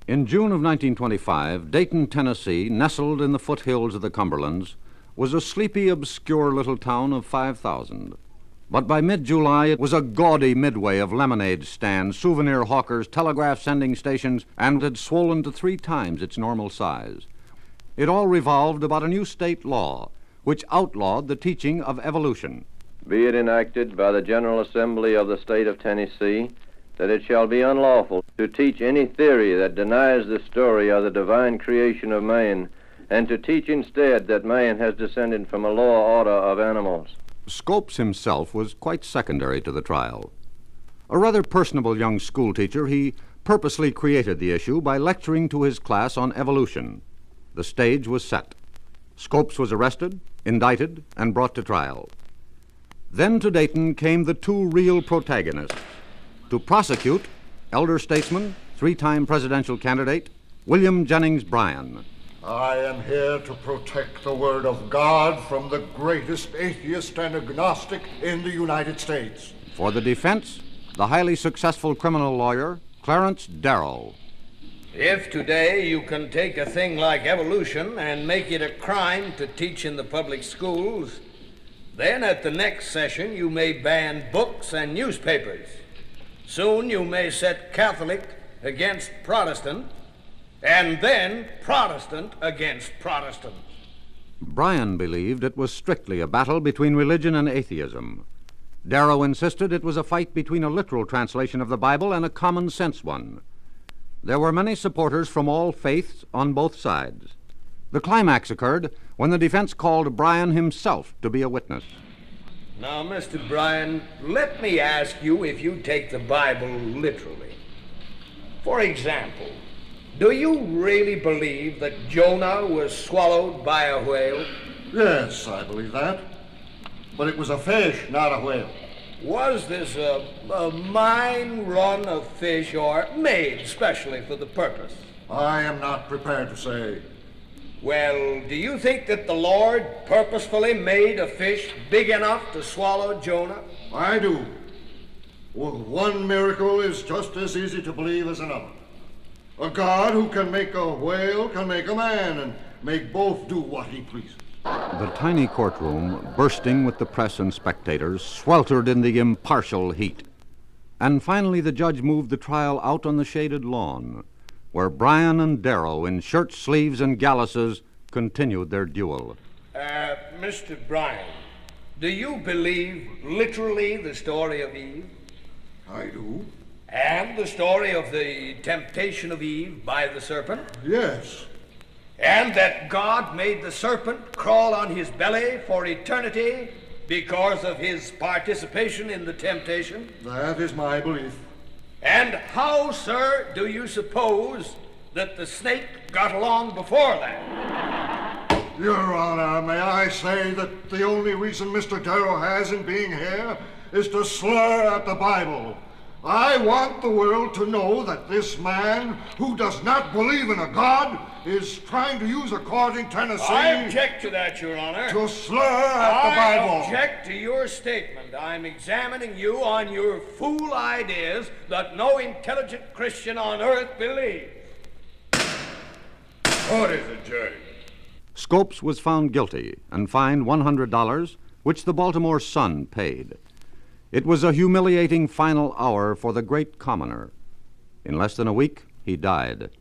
In June of 1925, Dayton, Tennessee, nestled in the foothills of the Cumberlands, was a sleepy, obscure little town of 5,000. But by mid-July, it was a gaudy midway of lemonade stands, souvenir hawkers, telegraph sending stations, and had swollen to 3 times its normal size. It all revolved about a new state law, which outlawed the teaching of evolution. Be it enacted by the General Assembly of the State of Tennessee that it shall be unlawful to teach any theory that denies the story of the divine creation of man, and to teach instead that man has descended from a lower order of animals. Scopes himself was quite secondary to the trial. A rather personable young schoolteacher, he purposely created the issue by lecturing to his class on evolution. The stage was set. Scopes was arrested, indicted, and brought to trial. Then to Dayton came the 2 real protagonists. To prosecute, elder statesman, 3-time presidential candidate, William Jennings Bryan. I am here to protect the Word of God from the greatest atheist and agnostic in the United States. For the defense, the highly successful criminal lawyer, Clarence Darrow. If today you can take a thing like evolution and make it a crime to teach in the public schools, then at the next session you may ban books and newspapers. Soon you may set Catholic against Protestant, and then Protestant against Protestant. Bryan believed it was strictly a battle between religion and atheism. Darrow insisted it was a fight between a literal translation of the Bible and a common sense one. There were many supporters from all faiths on both sides. The climax occurred when the defense called Bryan himself to be a witness. Now, Mr. Bryan, let me ask you if you take the Bible literally. For example, do you really believe that Jonah was swallowed by a whale? Yes, I believe that. But it was a fish, not a whale. Was this a mine run of fish or made specially for the purpose? I am not prepared to say. Well, do you think that the Lord purposefully made a fish big enough to swallow Jonah? I do. Well, one miracle is just as easy to believe as another. A God who can make a whale can make a man and make both do what he pleases. The tiny courtroom, bursting with the press and spectators, sweltered in the impartial heat. And finally the judge moved the trial out on the shaded lawn, where Bryan and Darrow, in shirt sleeves and galluses, continued their duel. Mr. Bryan, do you believe literally the story of Eve? I do. And the story of the temptation of Eve by the serpent? Yes. And that God made the serpent crawl on his belly for eternity because of his participation in the temptation? That is my belief. And how, sir, do you suppose that the snake got along before that? Your Honor, may I say that the only reason Mr. Darrow has in being here is to slur at the Bible. I want the world to know that this man, who does not believe in a God, is trying to use a court in Tennessee... I object to that, Your Honor. ...to slur at the Bible. I object to your statement. I'm examining you on your fool ideas that no intelligent Christian on earth believes. What is it, Judge? Scopes was found guilty and fined $100, which the Baltimore Sun paid. It was a humiliating final hour for the great commoner. In less than a week, he died.